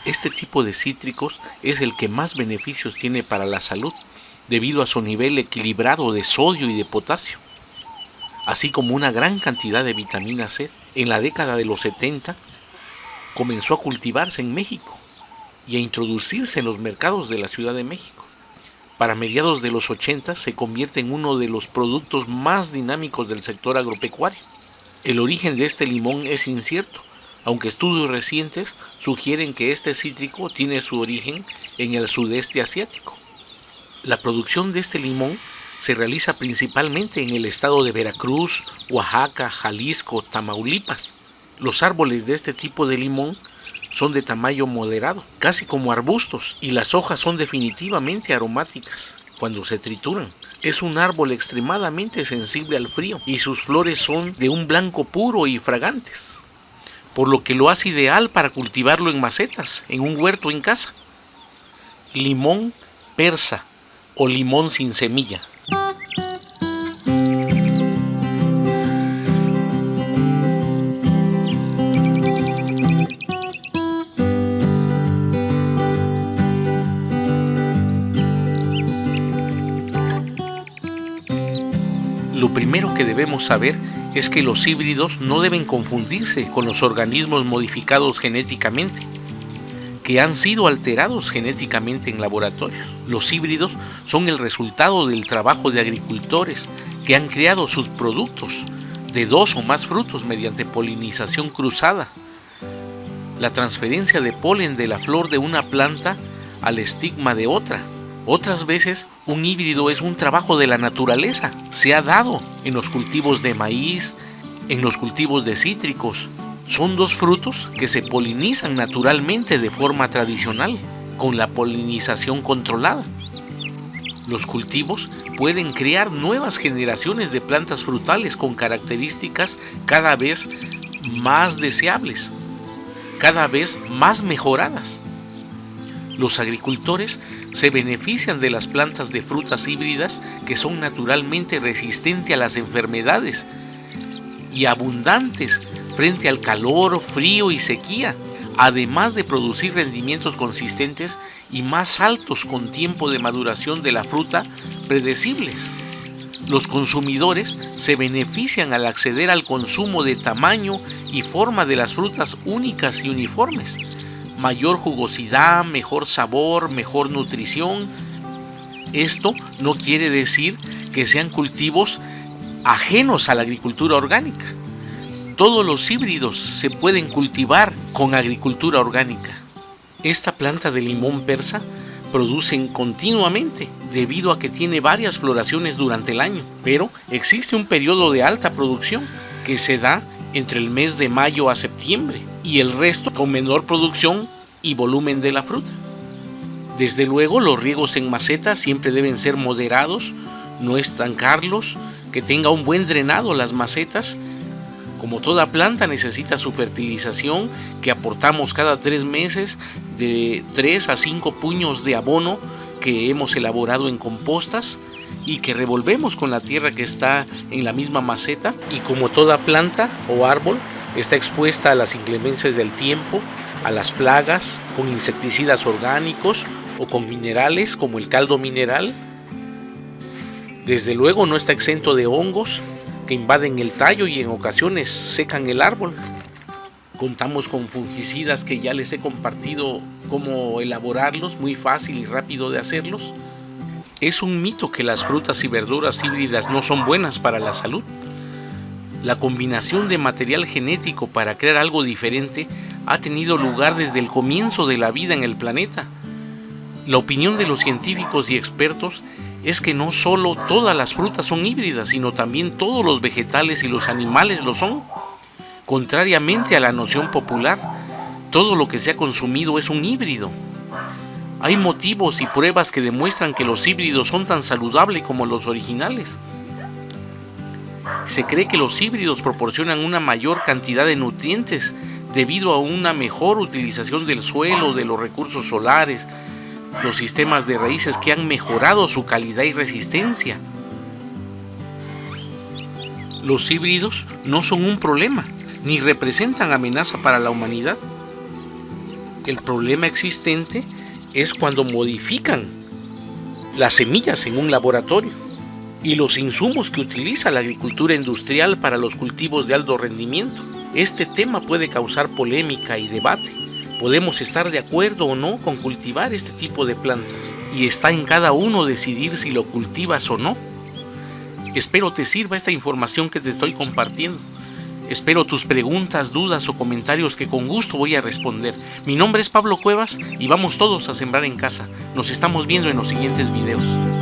Este tipo de cítricos es el que más beneficios tiene para la salud, debido a su nivel equilibrado de sodio y de potasio, así como una gran cantidad de vitamina C. En la década de los 70 comenzó a cultivarse en México y a introducirse en los mercados de la Ciudad de México. Para mediados de los 80 se convierte en uno de los productos más dinámicos del sector agropecuario. El origen de este limón es incierto, aunque estudios recientes sugieren que este cítrico tiene su origen en el sudeste asiático. La producción de este limón se realiza principalmente en el estado de Veracruz, Oaxaca, Jalisco, Tamaulipas. Los árboles de este tipo de limón son de tamaño moderado, casi como arbustos, y las hojas son definitivamente aromáticas cuando se trituran. Es un árbol extremadamente sensible al frío y sus flores son de un blanco puro y fragantes, por lo que lo hace ideal para cultivarlo en macetas, en un huerto en casa. Limón persa o limón sin semilla. Lo primero que debemos saber es que los híbridos no deben confundirse con los organismos modificados genéticamente, que han sido alterados genéticamente en laboratorios. Los híbridos son el resultado del trabajo de agricultores que han creado subproductos de 2 o más frutos mediante polinización cruzada. La transferencia de polen de la flor de una planta al estigma de otra. Otras veces, un híbrido es un trabajo de la naturaleza. Se ha dado en los cultivos de maíz, en los cultivos de cítricos. Son 2 frutos que se polinizan naturalmente de forma tradicional, con la polinización controlada. Los cultivos pueden crear nuevas generaciones de plantas frutales con características cada vez más deseables, cada vez más mejoradas. Los agricultores se benefician de las plantas de frutas híbridas que son naturalmente resistentes a las enfermedades y abundantes frente al calor, frío y sequía, además de producir rendimientos consistentes y más altos con tiempo de maduración de la fruta predecibles. Los consumidores se benefician al acceder al consumo de tamaño y forma de las frutas únicas y uniformes. Mayor jugosidad, mejor sabor, mejor nutrición. Esto no quiere decir que sean cultivos ajenos a la agricultura orgánica. Todos los híbridos se pueden cultivar con agricultura orgánica. Esta planta de limón persa producen continuamente debido a que tiene varias floraciones durante el año, pero existe un periodo de alta producción que se da entre el mes de mayo a septiembre y el resto con menor producción y volumen de la fruta. Desde luego, los riegos en macetas siempre deben ser moderados, no estancarlos, que tenga un buen drenado las macetas. Como toda planta necesita su fertilización, que aportamos cada 3 meses de 3 a 5 puños de abono que hemos elaborado en compostas y que revolvemos con la tierra que está en la misma maceta. Y como toda planta o árbol está expuesta a las inclemencias del tiempo, a las plagas, con insecticidas orgánicos o con minerales como el caldo mineral. Desde luego no está exento de hongos que invaden el tallo y en ocasiones secan el árbol. Contamos con fungicidas que ya les he compartido cómo elaborarlos, muy fácil y rápido de hacerlos. Es un mito que las frutas y verduras híbridas no son buenas para la salud. La combinación de material genético para crear algo diferente ha tenido lugar desde el comienzo de la vida en el planeta. La opinión de los científicos y expertos es que no solo todas las frutas son híbridas, sino también todos los vegetales y los animales lo son. Contrariamente a la noción popular, todo lo que se ha consumido es un híbrido. Hay motivos y pruebas que demuestran que los híbridos son tan saludables como los originales. Se cree que los híbridos proporcionan una mayor cantidad de nutrientes debido a una mejor utilización del suelo, de los recursos solares, los sistemas de raíces que han mejorado su calidad y resistencia. Los híbridos no son un problema, ni representan amenaza para la humanidad. El problema existente es cuando modifican las semillas en un laboratorio y los insumos que utiliza la agricultura industrial para los cultivos de alto rendimiento. Este tema puede causar polémica y debate. Podemos estar de acuerdo o no con cultivar este tipo de plantas, y está en cada uno decidir si lo cultivas o no. Espero te sirva esta información que te estoy compartiendo. Espero tus preguntas, dudas o comentarios que con gusto voy a responder. Mi nombre es Pablo Cuevas y vamos todos a sembrar en casa. Nos estamos viendo en los siguientes videos.